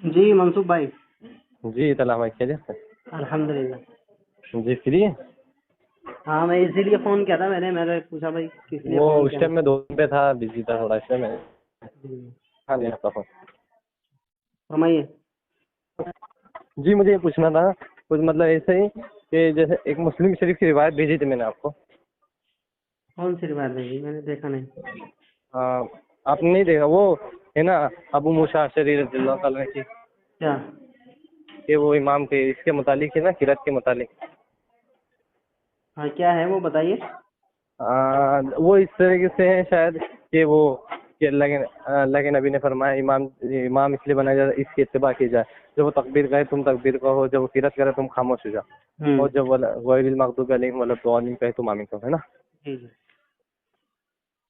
जी मनसूब भाई। जी सलाम भाई, खैरियत से? अल्हम्दुलिल्लाह। जी फ्री है? हाँ, मैं इसीलिए फ़ोन किया था। मैंने पूछा भाई किस लिए वो फ़ोन उस किया। टाइम मैं दोस्त पे था, बिजी था थोड़ा, इसलिए मैं जी, हाँ नहीं आता हूँ। फरमाइए। जी मुझे ये पूछना था कुछ, मतलब ऐसे ही कि जैसे एक मुस्लिम शरीफ की रिवायत भेजी थी मैंने आपको। कौन सी रिवायत है जी? मैंने देखा नहीं। हाँ, आपने नहीं देखा? वो है ना, अबू मूसा अशअरी रज़ियल्लाहु ताला की, क्या? कि वो इमाम के इसके मुतालिक है ना, किरत के मुतालिक। हाँ, क्या है वो बताइए। वो इस तरीके से है शायद कि वो कि अल्लाह के नबी ने फरमाया इमाम इमाम इसलिए बनाया जाता है इसकी इत्तिबा की जाए। जब वो तकबीर कहे तुम तकबीर कहो, जब वो किरत करे तुम खामोश हो जाओ, हम्म। और जब गैरिल मग़दूबि अलैहिम वलद्दालिन कहे तुम आमीन कहो, है ना, जी जी।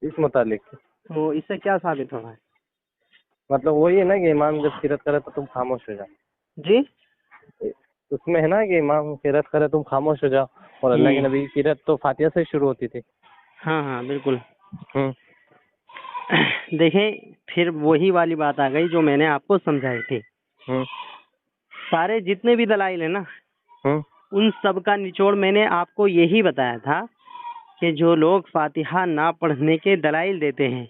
इस मुतालिक। तो इससे क्या साबित हो रहा है? मतलब वही है ना कि इमाम जब किरत करे तो तुम खामोश हो जाओ। जी। उसमें है ना कि इमाम किरत करे तुम खामोश हो जाओ, और अल्लाह के हम्म। नबी की किरत तो फातिहा से शुरू होती थी। हाँ हाँ बिल्कुल। हम्म देखें, फिर वही वाली बात आ गई जो मैंने आपको समझाई थी। हम्म सारे जितने भी दलाइल है ना, हम्म उन सब का निचोड़ मैंने आपको यही बताया था कि जो लोग फातिहा ना पढ़ने के दलाइल देते हैं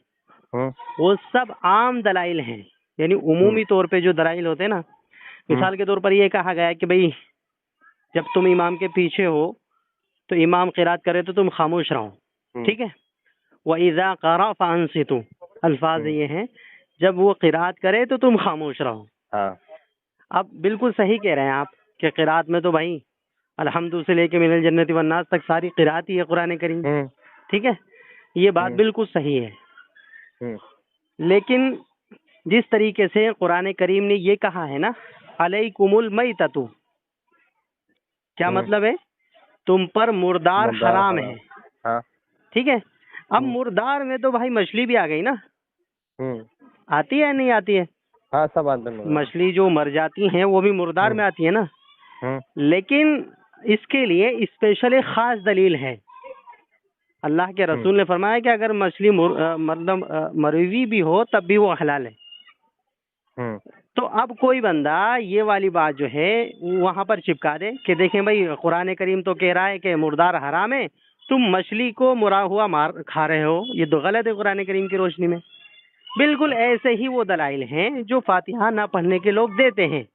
हम्म वो सब आम दलाइल हैं। यानी हम्म उमूमी तौर पे जो दलाइल होते हैं ना, हम्म मिसाल के तौर पर ये कहा गया है कि भाई जब तुम इमाम के पीछे हो तो इमाम क़िरात करे तो तुम खामोश रहो। हम्म ठीक है। व इज़ा क़रा फ़अंसितू, अल्फाज हम्म, ये हैं, जब वो क़िरात करे तो तुम खामोश रहो। हाँ अब बिल्कुल सही कह रहे हैं आप कि क़िरात में तो भाई अलहम्दु से लेके मिनल जन्नति वन्नास तक सारी क़िरात ही है कुरान करीम। हम्म ठीक है, ये बात हम्म बिल्कुल सही है। हम्म लेकिन जिस तरीके से कुरान करीम ने ये कहा है ना, अलैकुमुल मैततु, क्या हम्म मतलब है? तुम पर मुर्दार मुद्दा हराम हराम। है। हाँ। ठीक है। अब हम्म मुर्दार में तो भाई मछली भी आ गई ना। हम्म आती है नहीं आती है? हाँ, सब आदमी मगर। मछली जो मर जाती हैं वो भी मुर्दार हम्म में आती है ना। हम्म लेकिन इसके लिए स्पेशल एक खास दलील है। अल्लाह के हम्म रसूल ने फरमाया कि अगर मछली मतलब मरी हुई भी हो तब भी वो हलाल है। हम्म तो अब कोई बंदा ये वाली बात जो है वहां पर चिपका दे कि देखें भाई कुरान करीम तो कह रहा है कि मुर्दार हराम है, तुम मछली को मुरा हुआ मार खा रहे हो, ये तो गलत है कुरान करीम की रोशनी में। बिल्कुल ऐसे ही वो दलाइल हैं जो फातिहा ना पढ़ने के लोग देते हैं।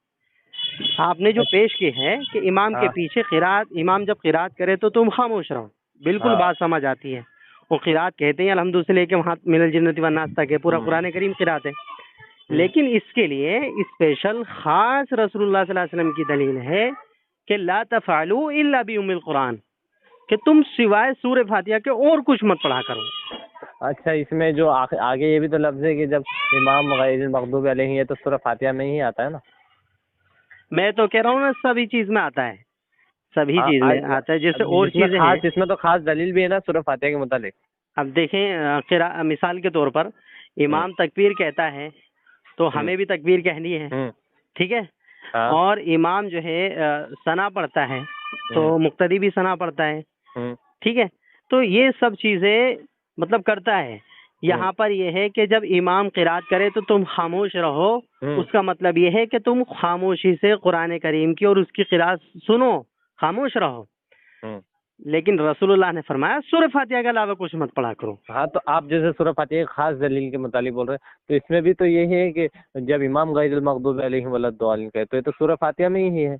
आपने जो पेश की है कि इमाम के हाँ पीछे क़िरात, इमाम जब क़िरात करे तो तुम खामोश रहो, बिल्कुल हाँ। बात समझ आती है। वो क़िरात कहते हैं अल्हम्दुलिल्लाह से लेके वहाँ मिनल जिन्नति वन्नास तक है, पूरा हम्म कुरान करीम क़िरात है। हम्म लेकिन इसके लिए स्पेशल खास रसूलुल्लाह सल्लल्लाहु अलैहि वसल्लम की दलील है कि ला तफ़अलू इल्ला बि उम्मिल कुरान, कि तुम सिवाय सूरह फातिहा के और कुछ मत पढ़ा करो। अच्छा, इसमें जो आगे ये भी तो लफ्ज़ है कि जब इमाम गैरिल मग़दूबि अलैहिम, ये तो सूरह फातिहा में ही आता है ना? मैं तो कह रहा हूँ ना सभी चीज में आता है, सभी चीज में आता है, जैसे और जिसमें चीजें हैं। खास, इसमें तो खास दलील भी है ना सूरह फातिहा के मुतालिक। अब देखें मिसाल के तौर पर हम्म इमाम तकबीर कहता है तो हम्म हमें भी तकबीर कहनी है। हम्म ठीक है। हाँ। और इमाम जो है सना पढ़ता है हम्म तो मुक्तदी भी सना पढ़ता है। हम्म ठीक है। तो ये सब चीजें मतलब करता है। हम्म यहाँ पर यह है कि जब इमाम क़िरात करे तो तुम खामोश रहो, हम्म उसका मतलब यह है कि तुम खामोशी से कुरान करीम की और उसकी क़िरात सुनो, खामोश रहो। हम्म लेकिन रसूलुल्लाह ने फरमाया सूरह फातिहा के अलावा कुछ मत पढ़ा करो। हाँ, तो आप जैसे सूरह फातिहा की खास दलील के मुतालिक बोल रहे हैं, तो इसमें भी तो ये है कि जब इमाम गैरिल मग़दूबि अलैहिम वलद्दालिन कहे तो ये तो सूरह फातिहा में ही है।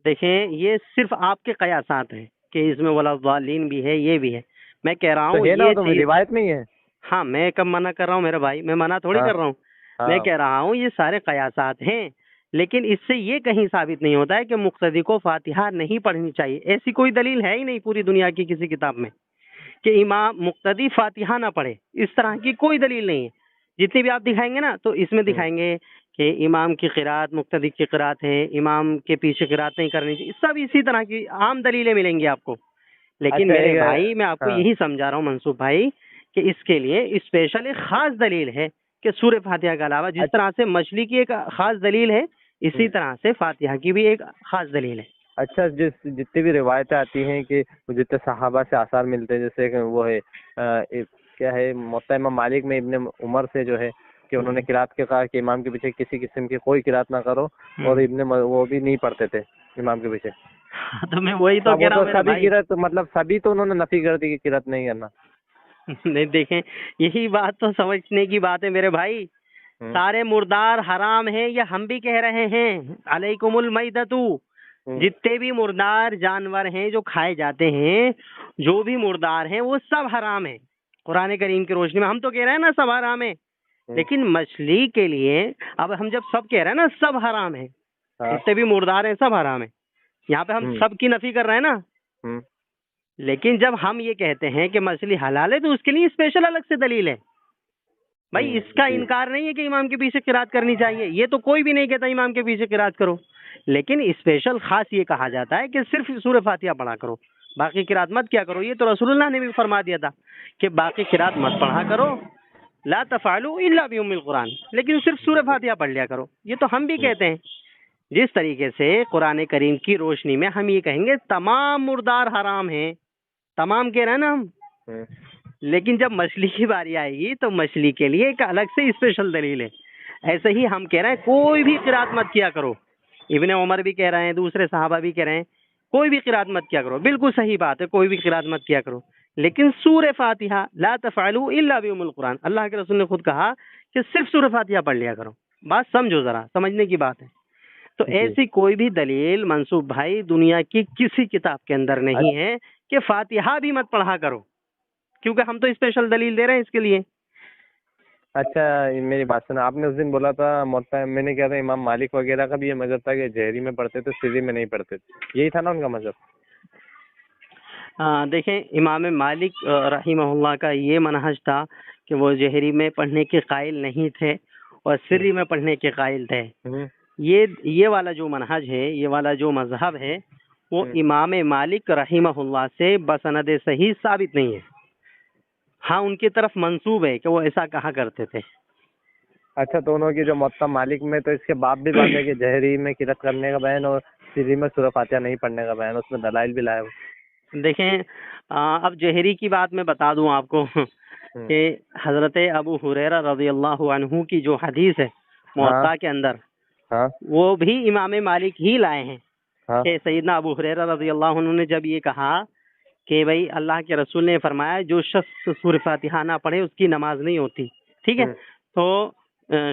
देखें, ये सिर्फ आपके कयासात हैं कि इसमें वलाद्दालीन भी है, ये भी है। मैं कह रहा तो हूँ है ना, ये तो चीज। रिवायत में ही है। हाँ, मैं कब मना कर रहा हूँ मेरे भाई? मैं मना थोड़ी हाँ कर रहा हूँ। मैं हाँ। कह रहा हूँ ये सारे कयासात हैं, लेकिन इससे ये कहीं साबित नहीं होता है कि मुक्तदी को फातिहा नहीं पढ़नी चाहिए। ऐसी कोई दलील है ही नहीं पूरी दुनिया की किसी किताब में कि इमाम मुक्तदी फातिहा ना पढ़े। इस तरह की कोई दलील नहीं है। जितनी भी आप दिखाएंगे ना तो इसमें हम्म दिखाएंगे कि इमाम की क़िरात मुक्तदी की क़िरात है, इमाम के पीछे क़िरात नहीं करनी चाहिए, सब इसी तरह की आम दलीलें मिलेंगी आपको। लेकिन अच्छा मेरे एक भाई मैं आपको हाँ। यही समझा रहा हूँ मंसूब भाई कि इसके लिए स्पेशल एक खास दलील है कि सूरह फातिहा के अलावा जिस तरह से मछली की एक खास दलील है, इसी तरह से फातिहा की भी एक खास दलील है। अच्छा, जितनी भी रिवायतें आती हैं कि जितने सहाबा से आसार मिलते हैं, जैसे कि वो है क्या है, मुअत्ता इमाम मालिक में इब्ने उमर से जो है कि उन्होंने किरात के कहा कि इमाम के पीछे किसी किस्म की कोई किरात ना करो, और वो भी नहीं पढ़ते थे इमाम के पीछे। तो मैं वही तो अब कह वो रहा तो हूँ मेरे सभी भाई। किरात, मतलब सभी तो उन्होंने नफी कर दी कि किरात नहीं करना। नहीं देखें, यही बात तो समझने की बात है मेरे भाई। सारे मुर्दार हराम हैं, ये हम भी कह रहे हैं। अलैकुमुल मैततु, जितने भी मुर्दार जानवर हैं जो खाए जाते हैं, जो भी मुर्दार हैं वो सब हराम है कुरान करीम की रोशनी में। हम तो कह रहे हैं ना सब हराम है, लेकिन मछली के लिए अब हम जब सब कह रहे हैं ना सब हराम है, जितने भी मुर्दार हैं सब हराम है, यहाँ पे हम सब की नफी कर रहे हैं ना। लेकिन जब हम ये कहते हैं कि मछली हलाल है, तो उसके लिए स्पेशल अलग से दलील है भाई। इसका इनकार नहीं है कि इमाम के पीछे किरात करनी चाहिए, ये तो कोई भी नहीं कहता इमाम के पीछे किरात करो, लेकिन स्पेशल खास ये कहा जाता है कि सिर्फ सूरह फातिहा पढ़ा करो, बाकी किरात मत क्या करो। ये तो रसूलुल्लाह ने भी फरमा दिया था कि बाकी किरात मत पढ़ा करो, ला तफअलू इल्ला बिउम्मिल कुरान, लेकिन सिर्फ सूरह फातिहा पढ़ लिया करो। ये तो हम भी कहते हैं। जिस तरीके से कुरान करीम की रोशनी में हम ये कहेंगे तमाम मुर्दार हराम हैं, तमाम कह रहे हैं ना हम, लेकिन जब मछली की बारी आएगी तो मछली के लिए एक अलग से स्पेशल दलील है। ऐसे ही हम कह रहे हैं कोई भी किरात मत किया करो, इब्ने उमर भी कह रहे हैं, दूसरे सहाबा भी कह रहे हैं कोई भी किरात मत किया करो। बिल्कुल सही बात है, कोई भी किरात मत किया करो, लेकिन सूरह फातिहा ला तफअलू इल्ला बिउम्मिल कुरान, अल्लाह के रसूल ने खुद कहा कि सिर्फ सूरह फातिहा पढ़ लिया करो। बात समझो, जरा समझने की बात है। तो ऐसी कोई भी दलील मंसूब भाई दुनिया की किसी किताब के अंदर नहीं है कि फातिहा भी मत पढ़ा करो, क्योंकि हम तो स्पेशल दलील दे रहे हैं इसके लिए। अच्छा, मेरी बात सुना, आपने उस दिन बोला था मोहत्ता, मैंने कहा था इमाम मालिक वगैरह का भी ये मजहब था कि जहरी में पढ़ते थे, सिर्री में नहीं पढ़ते थे, यही था ना उनका मजहब? देखें, इमाम मालिक रहीमहुल्लाह का ये मनहज था कि वो जहरी में पढ़ने के कायल नहीं थे और सिर्री में पढ़ने के कायल थे। ये वाला जो मनहज है, ये वाला जो मजहब है, वो इमाम मालिक रहीमहुल्लाह से बसनद सही साबित नहीं है। हाँ, उनकी तरफ मंसूब है कि वो ऐसा कहा करते थे। अच्छा, तो उन्होंने जो मोहत्ता मालिक में तो इसके बाप भी बात है कि जहरी में किरात करने का बयान और सिर्री में सूरह फातिहा नहीं पढ़ने का बयान, उसमें दलाइल भी लाया। देखें, अब जहरी की बात मैं बता दूं आपको कि हजरत अबू हुरैरा रज़ियल्लाहु अन्हु की जो हदीस है मुअत्ता के अंदर, वो भी इमाम मालिक ही लाए हैं कि सैयदना अबू हुरैरा रज़ियल्लाहु अन्हु ने जब ये कहा कि भाई अल्लाह के रसूल ने फरमाया जो शख्स सूरह फातिहा ना पढ़े उसकी नमाज नहीं होती, ठीक है। तो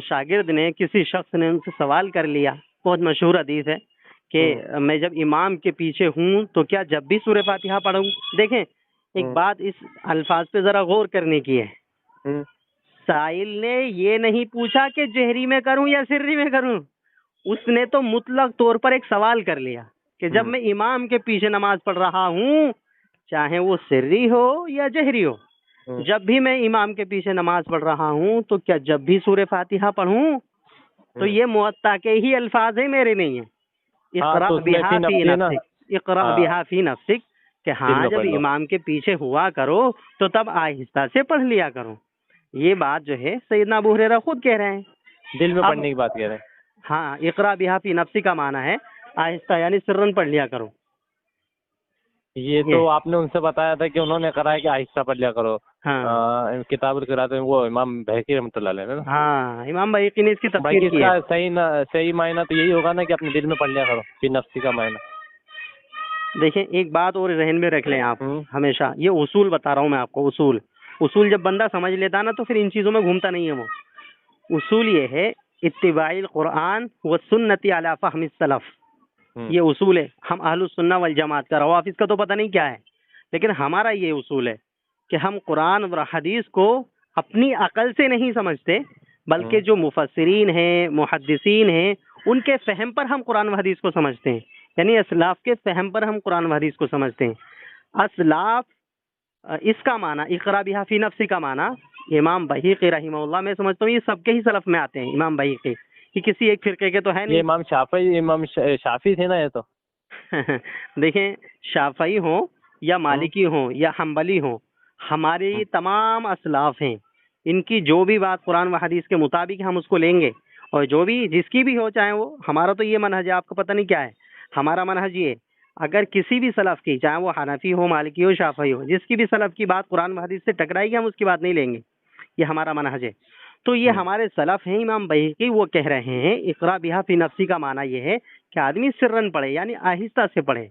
शागिर्द ने, किसी शख्स ने उनसे सवाल कर लिया, बहुत मशहूर हदीस है कि मैं जब इमाम के पीछे हूँ तो क्या जब भी सूरह फातिहा पढ़ूं। देखें, एक बात इस अल्फाज पे जरा गौर करने की है। साइल ने ये नहीं पूछा कि जहरी में करूं या सिर्री में करूं, उसने तो मुतलक तौर पर एक सवाल कर लिया कि जब मैं इमाम के पीछे नमाज पढ़ रहा हूँ, चाहे वो सिर्री हो या जहरी हो, जब भी मैं इमाम के पीछे नमाज पढ़ रहा हूँ तो क्या जब भी सूरह फातिहा पढ़ूं। तो ये मुअत्ता के ही अल्फाज है, मेरे नहीं है। इक़रा बिहा फी नफ्सिक, इक़रा बिहा फी नफ्सिक, कि हाँ जब इमाम के पीछे हुआ करो तो तब आहिस्ता से पढ़ लिया करो। ये बात जो है सैयदना अबू हुरैरा खुद कह रहे हैं, दिल में पढ़ने की बात कह रहे हैं। हाँ, इक़रा बिहा फी नफ्सिक का माना है आहिस्ता, यानी सिर्रन पढ़ लिया करो। ये तो आपने उनसे बताया था कि उन्होंने करा है कि आहिस्ता पढ़ लिया करो। हाँ, किताबुल क़िराअत में वो इमाम बहकी रहमतुल्लाह अलैह ना। हाँ, इमाम बहकी ने इसकी तफसीर की है। सही मायना तो यही होगा ना कि अपने दिल में पढ़ लिया करो, फी नफ्सी का मायना। देखें, एक बात और ज़हन में रख लें आप हमेशा, ये उसूल बता रहा हूँ मैं आपको। उसूल जब बंदा समझ लेता ना तो फिर इन चीज़ों में घूमता नहीं है। वो उसूल ये है, इत्तिबाइल कुरान व सुन्नती अला फ़हमी सलफ, ये उसूल है। हम अहलुस सुन्ना वल जमात का, रवाफिज़ का तो पता नहीं क्या है, लेकिन हमारा ये उसूल है कि हम कुरान और हदीस को अपनी अकल से नहीं समझते, बल्कि जो मुफस्सिरीन हैं, मुहद्दिसीन हैं, उनके फहम पर हम कुरान व हदीस को समझते हैं। यानी असलाफ के फहम पर हम कुरान व हदीस को समझते हैं। असलाफ, इसका माना इक़रा बिहा फी नफ्सी का माना इमाम बहीक़ी रहीमहुल्लाह, मैं समझता हूँ ये सबके ही सलफ में आते हैं। इमाम बहीक़ी कि किसी एक फिरके के तो है नहीं। इमाम शाफी थे ना ये तो। देखें, शाफई हो या मालिकी हो या हम्बली हो, हमारे ये तमाम असलाफ हैं, इनकी जो भी बात कुरान व हदीस के मुताबिक हम उसको लेंगे, और जो भी जिसकी भी हो, चाहे वो, हमारा तो ये मनहज है, आपको पता नहीं क्या है हमारा मनहज ये, अगर किसी भी सलफ की, चाहे वो हनफी हो, मालिकी हो, शाफई हो, जिसकी भी सलफ की बात कुरान व हदीस से टकराएगी हम उसकी बात नहीं लेंगे। ये हमारा मनहज है। तो ये हमारे सलफ हैं, इमाम बैहक़ी वो कह रहे हैं इक़रा बिहा फी नफ्सी का माना ये है कि आदमी सिर्रन पढ़े, यानी आहिस्ता से पढ़े।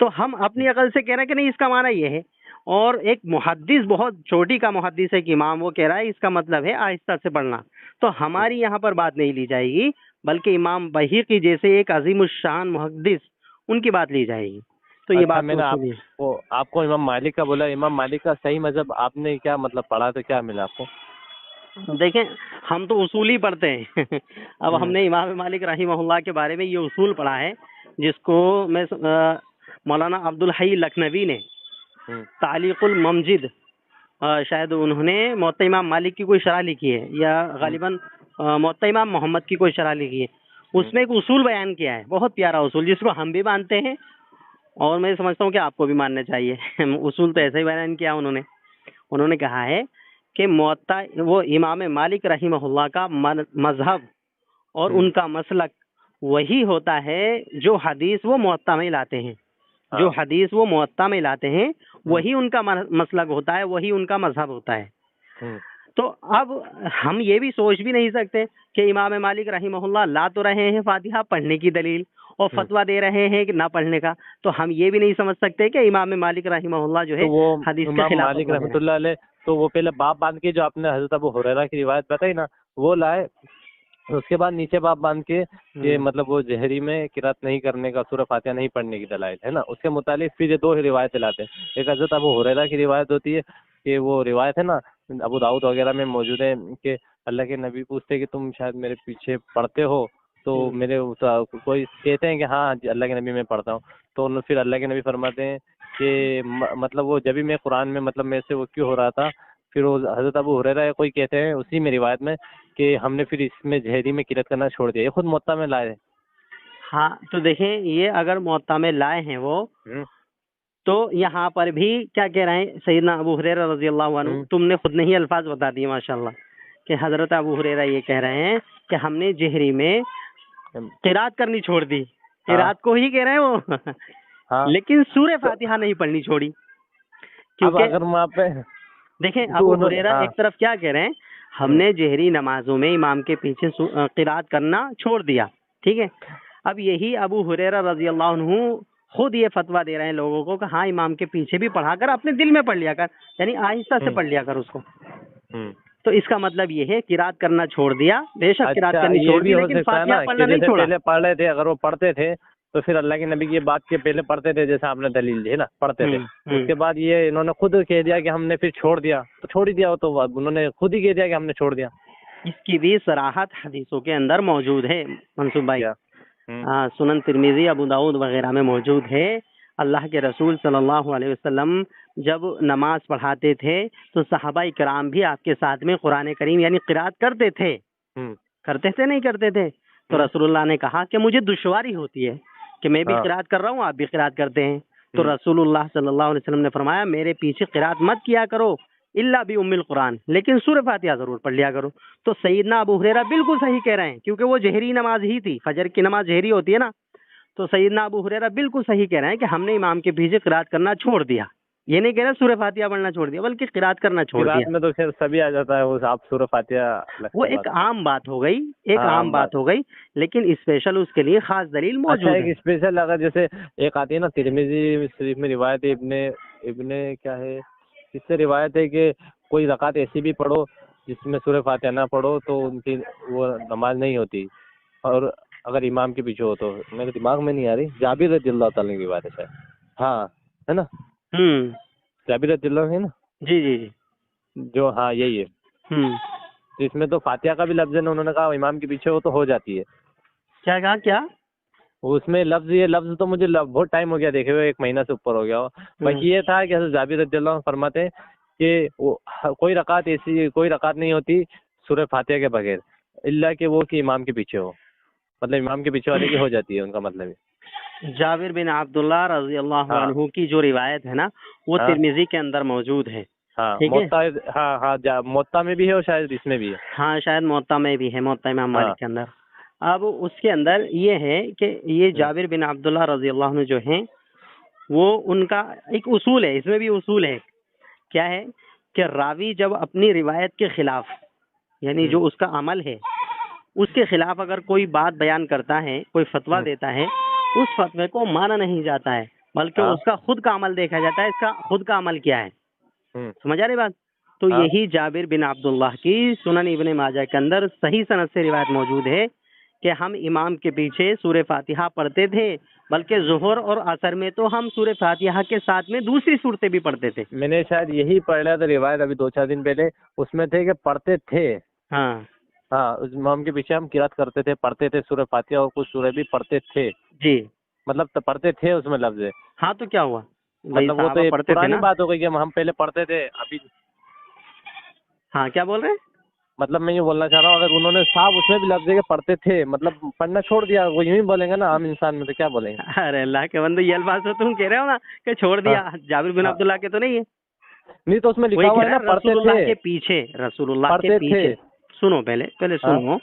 तो हम अपनी अकल से कह रहे हैं कि नहीं, इसका माना ये है। और एक मुहद्दिस, बहुत चोटी का मुहद्दिस है कि इमाम, वो कह रहा है इसका मतलब है आहिस्ता से पढ़ना। तो हमारी यहाँ पर बात नहीं ली जाएगी, बल्कि इमाम बैहक़ी जैसे एक अज़ीमुश्शान मुहद्दिस, उनकी बात ली जाएगी। तो ये अच्छा, बात मैंने तो सुनिए। आपको इमाम मालिक का बोला, इमाम मालिक का सही मजहब आपने क्या मतलब पढ़ा, तो क्या मिला आपको? देखें, हम तो उसूल ही पढ़ते हैं अब हम्म हमने इमाम मालिक रहिमहुल्लाह के बारे में ये उसूल पढ़ा है, जिसको मैं मौलाना अब्दुल हई लखनवी ने हम्म तालीकुल ममजिद, शायद उन्होंने मुअत्ता इमाम मालिक की कोई शरह लिखी है, या हम्म गालिबन मुअत्ता इमाम मोहम्मद की कोई शरह लिखी है। उसमें एक उसूल बयान किया है, बहुत प्यारा उसूल, जिसको हम भी मानते हैं और मैं समझता हूँ कि आपको भी मानना चाहिए उसूल तो ऐसे ही बयान किया उन्होंने। उन्होंने कहा है कि मुअत्ता, वो इमाम मालिक रहिमहुल्लाह का मजहब और हम्म, उनका मसलक वही होता है जो हदीस वो मुअत्ता में लाते हैं। जो हाँ हदीस वो मुअत्ता में लाते हैं वही उनका मसलक होता है, वही उनका मजहब होता है। हम्म तो अब हम ये भी सोच भी नहीं सकते कि इमाम मालिक रहिमहुल्लाह ला तो रहे हैं फातिहा पढ़ने की दलील और हम्म। फतवा दे रहे हैं कि ना पढ़ने का, तो हम ये भी नहीं समझ सकते कि इमाम मालिक रहिमहुल्लाह जो तो है वो हदीस के इमाम खिलाफ मालिक फतवा दे रहे हैं। रहमतुल्लाह अलैह, तो वो पहले बाप बांध के, जो आपने हजरत अबू हुरैरा की रिवायत बताई ना, वो लाए। उसके बाद नीचे बाप बांध के ये मतलब वो जहरी में किरात नहीं करने का, सूरह फातिहा नहीं पढ़ने की दलाइल है ना, उसके मुतालिक फिर ये दो ही रिवायतें लाते हैं। एक हजरत अबू हुरैरा की रिवायत होती है कि वो रिवायत है ना, अबू दाऊद वगैरह में मौजूद है कि अल्लाह के नबी पूछते कि तुम शायद मेरे पीछे पढ़ते हो, तो मेरे कोई कहते हैं कि हाँ अल्लाह के नबी मैं पढ़ता हूँ, तो फिर अल्लाह के नबी फरमाते हैं कि मतलब वो जब भी मैं कुरान में मतलब मेरे से वो क्यों हो रहा था, फिर वो हजरत अबू हुरैरा या कोई कहते हैं उसी में रिवायत में कि हमने फिर इसमें जहरी में किरत करना छोड़ दिया। ये खुद मुअत्ता में लाए हैं। हाँ, तो देखें, ये अगर मुअत्ता में लाए हैं वो, हम्म तो यहाँ पर भी क्या कह रहे हैं सैयदना अबू हुरैरा रज़ी अल्लाह अन्हु, हम्म तुमने खुद ने ही अल्फाज बता दिए माशाल्लाह, कि हजरत अबू हुरैरा ये कह रहे हैं कि हमने जहरी में किरात करनी छोड़ दी। हाँ किरात को ही कह रहे हैं वो हाँ। लेकिन सूरह तो फातिहा नहीं पढ़नी छोड़ी, अब क्योंकि अगर वहाँ पे देखें तो अबू उन्होंने, हुरैरा हाँ एक तरफ क्या कह रहे हैं, हम्म हमने जहरी नमाजों में इमाम के पीछे किरात करना छोड़ दिया, ठीक है। अब यही अबू हुरैरा रज़ी अल्लाह अन्हु खुद ये फतवा दे रहे हैं लोगों को कि हाँ, इमाम के पीछे भी पढ़ा कर अपने दिल में पढ़ लिया कर, यानी आहिस्ता से हम्म पढ़ लिया कर उसको। हम्म। तो इसका मतलब ये है किरात करना छोड़ दिया, बेशक किरात अच्छा, करनी ये छोड़ भी दी, हो लेकिन सकता है फातिहा ना पढ़ना कि नहीं जैसे छोड़ा। पहले पढ़ रहे थे, अगर वो पढ़ते थे तो फिर अल्लाह के नबी की बात के पहले पढ़ते थे, जैसे आपने दलील दी है ना, पढ़ते थे। हम्म। उसके बाद ये इन्होंने खुद कह दिया कि हमने फिर छोड़ दिया, तो छोड़ ही दिया हो, तो उन्होंने खुद ही कह दिया कि हमने छोड़ दिया। इसकी भी सराहत हदीसों के अंदर मौजूद है मंसूब भाई। क्या? हम्म सुनन तिरमिजी, अबू दाऊद वगैरह में मौजूद है। अल्लाह के रसूल सल्लल्लाहु अलैहि वसल्लम जब नमाज पढ़ाते थे तो सहाबा इकराम भी आपके साथ में कुरान करीम यानी किरात करते थे। हम्म करते थे नहीं करते थे? तो हम्म, रसूलुल्लाह ने कहा कि मुझे दुश्वारी होती है कि मैं भी हाँ किरात कर रहा हूँ, आप भी किरात करते हैं। तो हम्म रसूलुल्लाह सल्लल्लाहु अलैहि वसल्लम ने फरमाया मेरे पीछे किरात मत किया करो इल्ला भी उम्मिल कुरान, लेकिन सूरह फातिहा जरूर पढ़ लिया करो। तो सैयदना अबू हुरैरा बिल्कुल सही कह रहे हैं, क्योंकि वो जहरी नमाज ही थी, फजर की नमाज जहरी होती है ना। तो सैयदना अबू हुरैरा बिल्कुल सही कह रहे हैं कि हमने इमाम के पीछे किरात करना छोड़ दिया। ये नहीं कह रहे सूरह फातिहा पढ़ना छोड़ दिया, बल्कि किरात करना फिर छोड़ रात दिया। में तो खैर सभी आ जाता है, वो आप सूरह फातिहा अलग वो से बात। एक आम बात हो गई, एक हाँ, आम आम बात। बात हो गई, लेकिन स्पेशल उसके लिए खास दलील अच्छा, मौजूद है। एक स्पेशल अगर जैसे एक आती है ना तिरमिजी शरीफ में रिवायत है, इब्ने इब्ने क्या है, इससे रिवायत है कि कोई रकात ऐसी भी पढ़ो जिसमें सूरह फातिहा ना पढ़ो तो उनकी वो नमाज नहीं होती, और अगर इमाम के पीछे हो तो। मेरे दिमाग में नहीं आ रही, जाबिर रज़ियल्लाहु ताला की रिवायत है शायद, हाँ है ना, हम्म। जाबिर रज़ियल्लाहु है ना, जी जी जी। जो, हाँ यही है। हम्म। तो इसमें तो फातिहा का भी लफ्ज़ है ना, उन्होंने कहा इमाम के पीछे हो तो हो जाती है। क्या कहा क्या? उसमें लफ्ज़, ये लफ्ज़ तो मुझे बहुत टाइम हो गया देखे हुए, 1 महीना से ऊपर हो गया हो। हम्म। बाकी ये था कि हज़रत जाबिर रज़ियल्लाहु अन्हु फरमाते हैं कि वो कोई रकात ऐसी, कोई रकात नहीं होती सूरह फातिहा के बगैर, इल्ला कि वो कि इमाम के पीछे हो, मतलब इमाम के पीछे वाले की हो जाती है, उनका मतलब है। जाबिर बिन अब्दुल्लाह रजी अल्लाह हाँ अन्हु की जो रिवायत है ना, वो हाँ तिरमिजी के अंदर मौजूद है। हाँ, ठीक है। मोत्ता, हाँ हाँ, मोत्ता में भी है और शायद इसमें भी है। हाँ, शायद मुअत्ता में भी है, मुअत्ता इमाम हाँ मालिक के अंदर। अब उसके अंदर ये है कि ये हम्म, जाबिर बिन अब्दुल्लाह रजी अल्लाह अन्हु जो हैं, वो उनका एक उसूल है, इसमें भी उसूल है। क्या है कि रावी जब अपनी रिवायत के खिलाफ यानी जो उसका अमल है उसके खिलाफ अगर कोई बात बयान करता है, कोई फतवा देता है, उस फतवे को माना नहीं जाता है, बल्कि हाँ। उसका खुद का अमल देखा जाता है, इसका खुद का अमल क्या है। समझ आ रही बात? तो हाँ। यही जाबिर बिन अब्दुल्लाह की सुनन इब्ने माजा के अंदर सही सनद से रिवायत मौजूद है कि हम इमाम के पीछे सूरह फातिहा पढ़ते थे, बल्कि ज़ोहर और असर में तो हम सूरह फातिहा के साथ में दूसरी सूरतें भी पढ़ते थे। मैंने शायद यही पढ़ा था रिवायत अभी 2-4 दिन पहले, उसमें थे कि पढ़ते थे। हाँ हाँ, उस इमाम के पीछे हम किरात करते थे, पढ़ते थे सूरह फातिहा और कुछ सूरह भी पढ़ते थे। जी। मतलब तो पढ़ते थे उसमें लफ्ज है। हाँ तो क्या हुआ भाई, मतलब वो तो साहबा एक पढ़ते थे पुरानी ना। बात हो गई कि हम पहले पढ़ते थे अभी। हाँ क्या बोल रहे हैं? मतलब मैं ये बोलना चाह रहा हूँ, अगर उन्होंने साहब उसमें भी लफ्ज है कि पढ़ते थे, मतलब पढ़ना छोड़ दिया, वो यूं ही बोलेंगे ना आम इंसान में, तो क्या बोलेंगे? अरे अल्लाह के बंदे, ये अल्फाज तो तुम कह रहे हो ना कि छोड़ हाँ। दिया, जाबिर बिन हाँ। अब्दुल्लाह के तो नहीं है। नहीं तो उसमें लिखा वही हुआ कह है रहा ना, है पढ़ते रसूलुल्लाह के थे। पीछे, रसूलुल्लाह के पढ़ते थे। पीछे। सुनो पहले पहले हाँ। सुनो,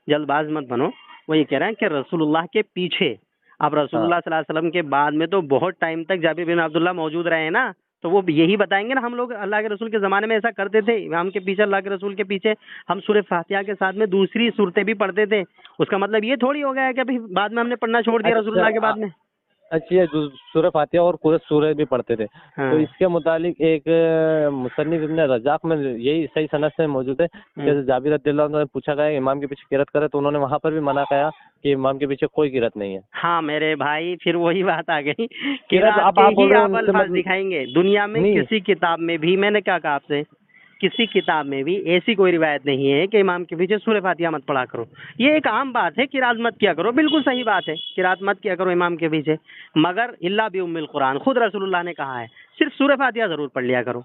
जल्दबाज मत बनो। वो ये कह रहे हैं कि रसूलुल्लाह के पीछे। अब हाँ। रसूलुल्लाह सल्लल्लाहु अलैहि वसल्लम के बाद में तो बहुत टाइम तक जाबिर बिन अब्दुल्लाह मौजूद रहे हैं ना, तो वो यही बताएंगे ना, हम लोग अल्लाह के रसूल के ज़माने में ऐसा करते थे, इमाम के पीछे, अल्लाह के रसूल के पीछे हम सूरह फातिहा के साथ में दूसरी सूरतें भी पढ़ते थे। उसका मतलब ये थोड़ी हो गया है कि अभी बाद में हमने पढ़ना छोड़ दिया अच्छा। रसूलुल्लाह के बाद में। अच्छी है, जो सूरह फातिहा और पूरे सूरह भी पढ़ते थे। तो हाँ। इसके मुतालिक एक मुसन्निफ इब्न रज़ाक में यही सही सनद से मौजूद है कि जाबिर रज़ियल्लाहु अन्हु ने पूछा गया इमाम के पीछे किरात करे, तो उन्होंने वहाँ पर भी मना किया कि इमाम के पीछे कोई किरात नहीं है। हाँ मेरे भाई, फिर वही बात आ गई, किरात किरात अब के आप बोल ही रहे हो आप उनसे अल्फाज मतलब दिखाएंगे दुनिया में नहीं। किसी किताब में भी। मैंने क्या कहा आपसे, किसी किताब में भी ऐसी कोई रिवायत नहीं है कि इमाम के पीछे सूरह फातिहा मत पढ़ा करो। ये एक आम बात है, किरात मत किया करो, बिल्कुल सही बात है, किरात मत किया करो इमाम के पीछे, मगर इल्ला बि उम्मिल कुरान, खुद रसूलुल्लाह ने कहा है सिर्फ सूरह फातिहा जरूर पढ़ लिया करो।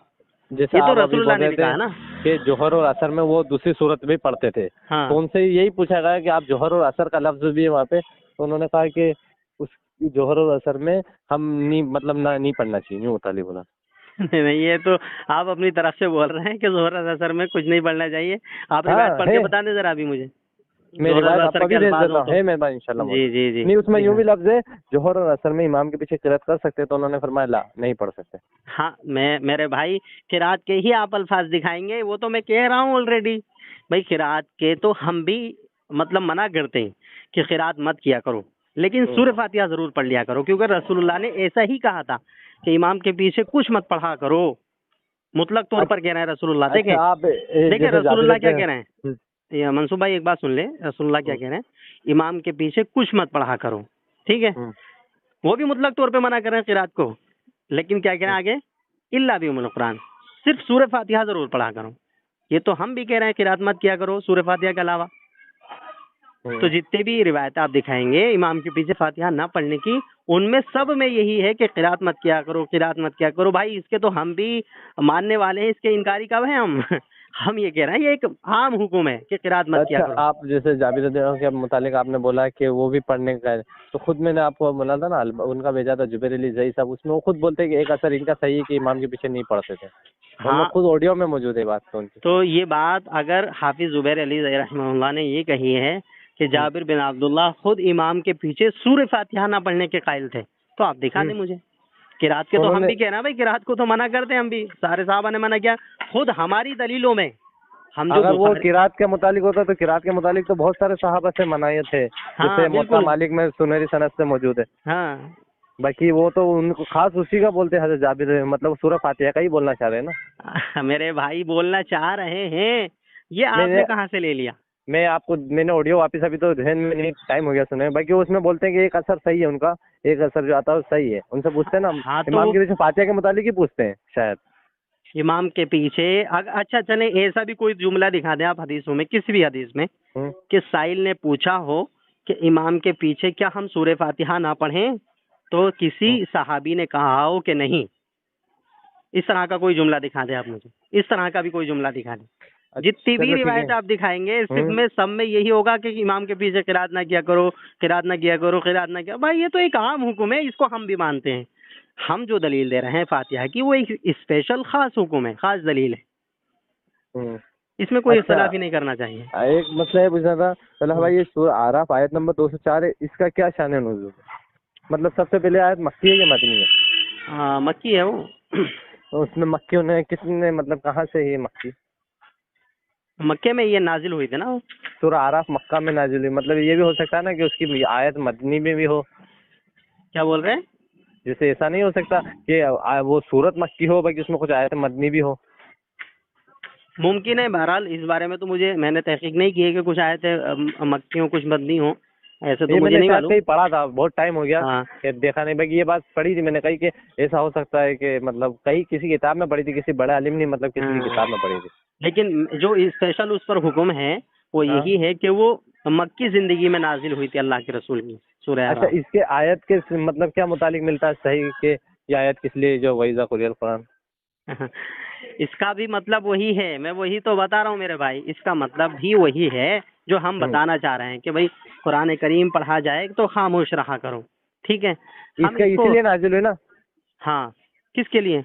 जैसे ये तो आप अभी बोल रसूलुल्लाह ने रहे भी थे कहा ना। कि जोहर और असर में वो दूसरी सूरत भी पढ़ते थे, हाँ। तो उनसे यही पूछा गया कि आप जोहर और असर का लफ्ज भी है वहाँ पे, तो उन्होंने कहा कि उस जोहर और असर में हम नहीं, मतलब ना नहीं पढ़ना चाहिए, यूँ मुतालिब बोला। नहीं नहीं, ये तो आप अपनी तरफ से बोल रहे हैं कि जोहर और असर में कुछ नहीं पढ़ना चाहिए। आप रिवायत हाँ पढ़ के है, बता दें जरा अभी मुझे, मैं जोहर और रिवायत असर आपको के भी भेज अल्फाज देता हो हूँ, तो। है मेरे पास इंशाल्लाह जी मौजूद। जी जी। नहीं, उसमें यूँ दिखा। भी लफ्ज है जोहर और असर में इमाम के पीछे किरात कर सकते, तो उन्होंने फरमाया ला नहीं पढ़ सकते। हाँ मैं, मेरे भाई, किरात के ही आप अल्फाज दिखाएंगे, वो तो मैं कह रहा हूँ ऑलरेडी। भाई किरात के तो हम भी मतलब मना करते हैं कि किरात मत किया करो, लेकिन सूरह फातिहा जरूर पढ़ लिया करो, क्योंकि रसूलुल्लाह ने ऐसा ही कहा था कि इमाम के पीछे कुछ मत पढ़ा करो, मुतलक तौर पर कह रहे हैं रसूलुल्लाह। देखें अच्छा, आप देखें जैसे जाबिर रसूलुल्लाह क्या रहते कह रहे हैं, हैं। ये मंसूर भाई एक बात सुन ले, रसूलुल्लाह क्या कह रहे हैं, इमाम के पीछे कुछ मत पढ़ा करो, ठीक है। वो भी मुतलक तौर पे मना कर रहे हैं किरात को, लेकिन क्या कह रहे हैं आगे, इल्ला भी उम्मुल कुरान, सिर्फ सूरह फातिहा जरूर पढ़ा करो। ये तो हम भी कह रहे हैं किरात मत किया करो सूरह फातिहा के अलावा। तो जितने भी रिवायत आप दिखाएंगे इमाम के पीछे फातिहा ना पढ़ने की, उनमें सब में यही है कि किरात मत किया करो, किरात मत किया करो। भाई इसके तो हम भी मानने वाले हैं, इसके इनकारी कब हैं हम हम ये कह रहे हैं ये एक आम हुक्म है कि किरात मत किया अच्छा, करो। आप जैसे जाबिर के मुतालिक आपने बोला कि वो भी पढ़ने का है, तो खुद मैंने आपको बोला था ना, उनका भेजा था जुबैर अली जई साहब, उसमें वो खुद बोलते हैं कि एक असर इनका सही है कि इमाम के पीछे नहीं पढ़ते थे, और मैं हाँ खुद ऑडियो में मौजूद है बात तो उनकी। तो ये बात अगर हाफिज जुबैर अली रहमतुल्लाह ने ये कही है कि जाबिर बिन अब्दुल्लाह खुद इमाम के पीछे सूरह फातिहा ना पढ़ने के कायल थे, तो आप दिखा दें मुझे। किरात के तो हम भी कह रहे हैं भाई, किरात को तो मना करते हैं हम भी, सारे साहबा ने मना किया, खुद हमारी दलीलों में हम जो अगर वो बुखारी। किरात के मुतालिक होता तो किरात के मुतालिक तो बहुत सारे सहाबा से मनाए थे, जैसे हाँ मुत्ता बिल्कुल। मालिक में सुनहरी सनद से मौजूद है। हाँ बाकी वो तो उनको खास उसी का बोलते हैं हज़रत जाबिर, मतलब सूरह फातिहा का ही बोलना चाह रहे हैं ना। मेरे भाई बोलना चाह रहे हैं, ये मैंने आपने कहाँ से ले लिया? मैं आपको मैंने ऑडियो वापस अभी तो जहन में नहीं, टाइम हो गया सुने। बाकी उसमें बोलते हैं कि एक असर सही है उनका, एक असर जो आता है वो सही है, उनसे पूछते हैं ना, हाँ तो इमाम के पीछे फातिहा के मुतालिक ही पूछते हैं शायद। इमाम के पीछे अच्छा चले, ऐसा भी कोई जुमला दिखा दें आप हदीसों में, किसी भी हदीस में कि साइल ने पूछा हो कि इमाम के पीछे क्या हम सूरह फातिहा ना पढ़ें, तो किसी सहाबी ने कहा हो कि नहीं। इस तरह का कोई जुमला दिखा दे आप मुझे, इस तरह का भी कोई जुमला दिखा दे। जितनी भी चलो ठीक रिवायत है। आप दिखाएंगे सिर्फ में सब में यही होगा कि इमाम के पीछे किरात ना किया करो, किरात ना किया करो, किरात ना किया। भाई ये तो एक आम हुक्म है, इसको हम भी मानते हैं। हम जो दलील दे रहे हैं फातिहा की, वो एक स्पेशल खास हुक्म है, खास दलील है, इसमें कोई अच्छा, इख्तलाफ ही नहीं करना चाहिए। एक मसला है पूछना था चलो भाई, ये सूरह आराफ आयत नंबर 204 है, इसका क्या शान नुज़ूल है? मतलब सबसे पहले आयत मक्की है या मदनी है? हाँ मक्की है वो। तो उसमें मक्की ने किसने, मतलब कहाँ से है ये मक्की? मक्के में ये नाजिल हुई थी ना वो। सूरह आराफ मक्का में नाजिल हुई, मतलब ये भी हो सकता है ना कि उसकी आयत मदनी में भी हो। क्या बोल रहे हैं? जैसे ऐसा नहीं हो सकता कि वो सूरत मक्की हो बाकी उसमें कुछ आयत मदनी भी हो। मुमकिन है, बहरहाल इस बारे में तो मैंने तहकीक नहीं की है कि कुछ आयतें मक्की हो कुछ मदनी हो, ऐसे तो ये मुझे मैंने नहीं शायद मालूम। कहीं पढ़ा था, बहुत टाइम हो गया हाँ। कि देखा नहीं, बाकी ये बात पढ़ी थी मैंने कहीं कि ऐसा हो सकता है कि मतलब कहीं किसी किताब में पढ़ी थी, किसी बड़े आलिम ने मतलब किसी की हाँ। किताब में पढ़ी थी। लेकिन जो स्पेशल उस पर हुक्म है वो हाँ। यही है कि वो मक्की जिंदगी में नाजिल हुई थी अल्लाह के रसूल की, सूरह अच्छा, आराफ। इसके आयत के मतलब क्या मुतालिक मिलता है सही के ये आयत किस लिए जो वहीज़ा कुरियल कुरान। इसका भी मतलब वही है, मैं वही तो बता रहा हूँ मेरे भाई, इसका मतलब भी वही है जो हम हम्म। बताना चाह रहे हैं कि भाई कुरान करीम पढ़ा जाए तो खामोश रहा करो, ठीक है। हम इसका इसको, इसीलिए नाजिल हुई ना, हाँ, किसके लिए?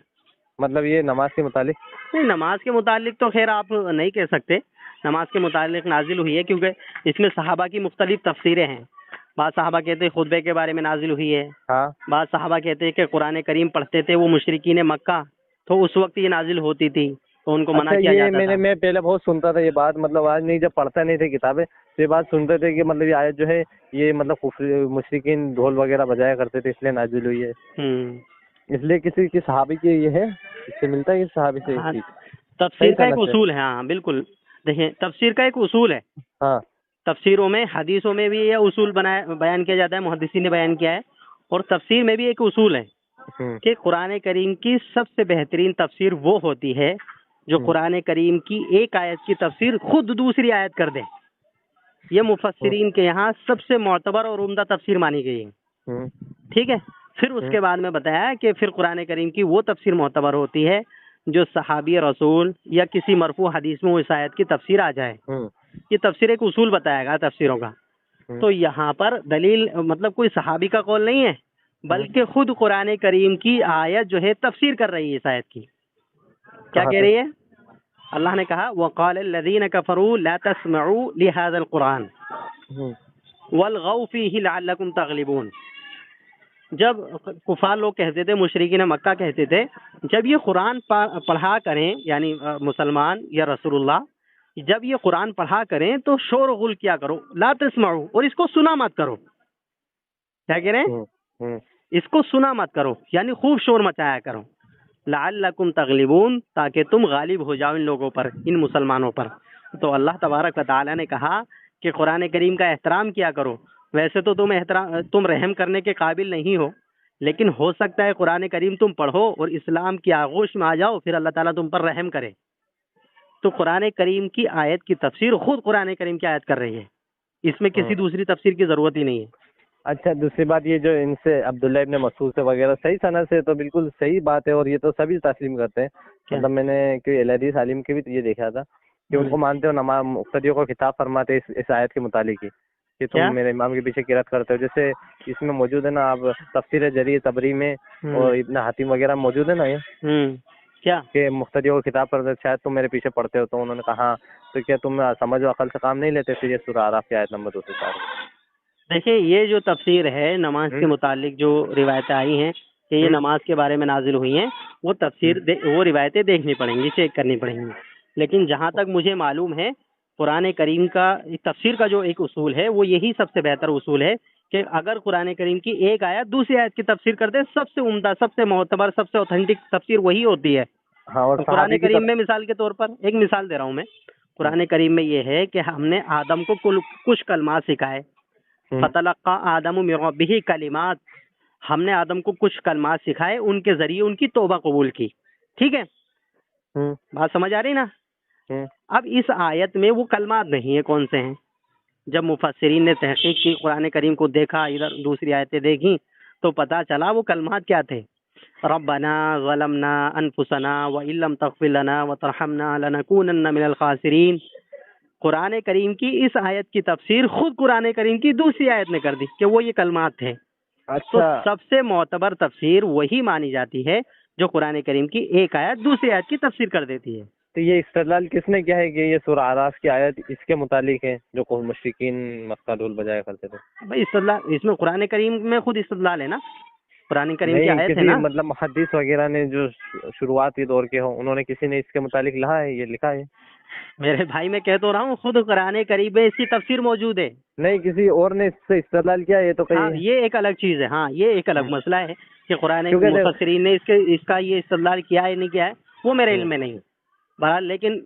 मतलब ये नमाज के मुतालिक। नहीं, नमाज के मुतालिक तो खैर आप नहीं कह सकते। नमाज के मुतालिक नाजिल हुई है क्योंकि इसमें सहाबा की मुख्तलिफ तफसीरें हैं। बाद सहाबा कहते हैं खुतबे के बारे में नाजिल हुई है, हाँ। बाद सहाबा कहते हैं कि कुरान करीम पढ़ते थे वो मुशरिकीन मक्का, तो उस वक्त ये नाजिल होती थी तो उनको मना अच्छा, किया ये जाता था। मैं पहले बहुत सुनता था ये बात, मतलब आज नहीं, जब पढ़ता नहीं थे किताबें तो ये बात सुनते थे कि मतलब ये आयत जो है ये मतलब मुशरिकीन ढोल वगैरह बजाया करते थे इसलिए नाजिल हुई है। हम्म। इसलिए किसी की सहाबी की ये है, इससे मिलता है कि सहाबी से इस हाँ, चीज तफसीर सही का एक सनद से। उसूल है, हाँ बिल्कुल। देखिए, तफसीर का एक उसूल है। हाँ। तफसीरों में, हदीसों में भी ये उसूल बनाया बयान किया जाता है, मुहद्दिसीन ने बयान किया है। और तफसीर में भी एक उसूल है हम्म। कि कुरान करीम की सबसे बेहतरीन तफसीर वो होती है जो हम्म। कुरान करीम की एक आयत की तफसीर खुद दूसरी आयत कर दे। ये हम्म। मुफस्सिरीन के यहाँ सबसे मोतबर और उम्दा तफसीर मानी गई है, हम्म। ठीक है। फिर हम्म। उसके बाद में बताया कि फिर कुरान करीम की वो तफसीर मोतबर होती है जो सहाबी रसूल या किसी मरफू हदीस में उस आयत की तफसीर आ जाए। हम्म। ये तफसीर एक उसूल बताया गया तफसीरों का। हम्म। तो यहाँ पर दलील मतलब कोई सहाबी का कौल नहीं है, हम्म। बल्कि खुद कुरान करीम की आयत जो है तफसीर कर रही है इस आयत की। क्या कहाँ कह पे। रही है? अल्लाह ने कहा वक़ाल लज़ीन कफ़रू ला तस्मऊ लिहाज़ल कुरान हम्म। वल्गौ फ़ीहि लअल्लकुम तग़लिबून। जब कुफार लोग कहते थे, मुशरिकीन मक्का कहते थे, जब ये कुरान पढ़ा करें, यानी मुसलमान या रसूलुल्लाह, जब ये कुरान पढ़ा करें तो शोर गुल किया करो, ला तस्मऊ, और इसको सुना मत करो। क्या कह रहे हैं? हम्म। हम्म। इसको सुना मत करो, यानी खूब शोर मचाया करो। लअल्लकुम तग़लिबून, ताकि तुम गालिब हो जाओ इन लोगों पर, इन मुसलमानों पर। तो अल्लाह तबारक व तआला ने कहा कि कुरान करीम का एहतराम किया करो। वैसे तो तुम रहम करने के काबिल नहीं हो, लेकिन हो सकता है कुरान करीम तुम पढ़ो और इस्लाम की आगोश में आ जाओ, फिर अल्लाह ताला तुम पर रहम करे। तो कुरान करीम की आयत की तफसीर खुद कुरान करीम की आयत कर रही है, इसमें हम्म। किसी दूसरी तफसीर की जरूरत ही नहीं है। अच्छा, दूसरी बात ये जो इनसे अब्दुल्ला इब्न मसूद से वगैरह सही सनद से तो बिल्कुल सही बात है और ये तो सभी तस्लीम करते हैं। क्या? मतलब मैंने कोई एलहदीस आलिम के भी तो ये देखा था कि उनको हम्म। मानते हो, नमाज मुक्तदियों को खिताब फरमाते इस आयत के मुतालिक ही कि तुम क्या? मेरे इमाम के पीछे किरात करते हो। जैसे इसमें मौजूद है ना, आप तफसीर जरी तबरी में हम्म। और इब्न हातिम वगैरह में मौजूद है ना ये हम्म। क्या? कि मुक्तदियों को खिताब करते शायद तुम मेरे पीछे पढ़ते हो। तो उन्होंने कहा हाँ, तो क्या तुम समझ और अकल से काम नहीं लेते? फिर ये सूरह आराफ की आयत नंबर 204। देखिए, ये जो तफसीर है नमाज के हम्म। मुतालिक, जो रिवायतें आई हैं कि ये हम्म। नमाज के बारे में नाजिल हुई हैं, वो हम्म। वो रिवायतें देखनी पड़ेंगी, चेक करनी पड़ेंगी। लेकिन जहाँ तक मुझे मालूम है, कुरान करीम का तफसीर का जो एक उसूल है वो यही सबसे बेहतर उसूल है कि अगर कुरान करीम की एक आयत दूसरी आयत की तफसीर कर दे, सबसे उम्दा, सबसे मोतबर, सबसे ऑथेंटिक तफसीर वही होती है। हाँ, और तो कुरान सहाबी की करीम में मिसाल के तौर पर एक मिसाल दे रहा हूँ मैं। हम्म। कुरान करीम में ये है कि हमने आदम को कुछ कलमात सिखाए, हम्म। फतलक्का आदम मिन रब्बिही कलिमात, हमने आदम को कुछ कलमात सिखाए, उनके जरिए उनकी तौबा कबूल की। ठीक है, हम्म। बात समझ आ रही ना? हम्म। अब इस आयत में वो कलमात नहीं है, कौन से हैं? जब मुफस्सिरीन ने तहकीक की, कुरान करीम को देखा, इधर दूसरी आयतें देखी, तो पता चला वो कलमात क्या थे। रब्बना ज़लमना अनफुसना व इल्लम तग़फिर लना व तरहमना लनकूनन्ना मिनल खासिरीन। कुरान करीम की इस आयत की तफसीर खुद कुरान करीम की दूसरी आयत ने कर दी कि वो ये कलमात थे। तो अच्छा, सबसे मोतबर तफसीर वही मानी जाती है जो कुरान करीम की एक आयत दूसरी आयत की तफसीर कर देती है। तो ये इस्तेदलाल किसने किया है कि ये सूरह आराफ की आयत इसके मुतालिक है जो को मुशरिकीन मक्का ढोल बजाया करते थे? भाई इस्तदलाल, इसमें कुरान करीम में खुद इस्तदलाल है ना, कुरान करीम की नहीं, आयत है किसी ना। मतलब मुहद्दिस वगैरह ने जो शुरुआती दौर के हो उन्होंने किसी ने इसके मुतालिक लिखा है, ये लिखा है? मेरे भाई मैं कह तो रहा हूँ, खुद कुरान करीम में इसकी तफसीर मौजूद है। नहीं, किसी और ने इससे इस्तेदलाल किया, ये तो हाँ, कहीं। ये एक अलग चीज़ है। हाँ, ये एक अलग मसला है कि कुरान क्योंकि देखो, मुफस्सिरीन ने इसका ये इस्तेदलाल किया है नहीं किया है, वो मेरे इल्म में नहीं है। बहरहाल लेकिन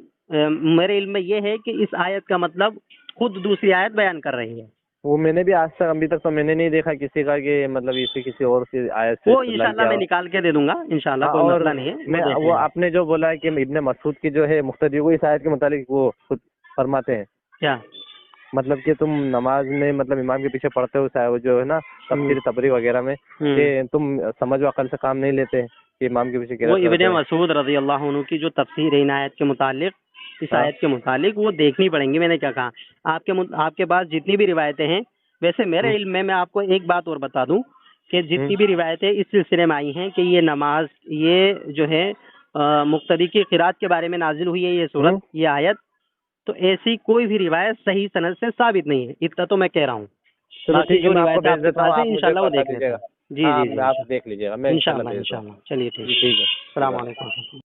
मेरे इल्म में ये है कि इस आयत का मतलब खुद दूसरी आयत बयान कर रही है। वो मैंने भी आज तक अभी तक तो मैंने नहीं देखा किसी का कि मतलब इसे किसी और की आयत से वो इस्तेदलाल इंशाल्लाह किया मैं हो। निकाल के दे दूंगा, इंशाल्लाह हाँ, कोई और मसला नहीं है, मैं देख वो लेना। आपने जो बोला है कि इब्ने मसूद की जो है मुख्तदी को इस आयत के मुतालिक वो खुद फरमाते हैं, क्या? मतलब कि तुम नमाज में मतलब इमाम के पीछे पढ़ते हो, चाहे वो जो है ना तफसीर तबरी वगैरह में, कि तुम समझ व अकल से काम नहीं लेते कि इमाम के पीछे वो किरात करते इब्ने हैं। मसूद रज़ी अल्लाह अन्हु की जो तफसीर है इन आयत के मुतालिक, इस हाँ। आयत के मुतालिक वो देखनी पड़ेंगी। मैंने क्या कहा, आपके पास जितनी भी रिवायतें हैं, वैसे मेरे इल्म में मैं आपको एक बात और बता दूं कि जितनी भी रिवायतें इस सिलसिले में आई हैं कि ये नमाज, ये जो है मुक्तदी की क़िरात के बारे में नाजिल हुई है ये सूरत, ये आयत, तो ऐसी कोई भी रिवायत सही सनद से साबित नहीं है। इतना तो मैं कह रहा हूँ। चलो बाकी ठीक है, जो मैं आपको रिवायतें भेज आपके देता हूँ, पास है आप मुझे इंशाल्लाह वो बता देख लेते दीजिएगा। हैं। जी हाँ, जी जी, आप देख लीजिएगा, मैं इंशाल्लाह इंशाल्लाह भेज दूँगा। इंशाल्लाह। चलिए ठीक जी है, ठीक है, अस्सलाम खुदा। वालेकुम।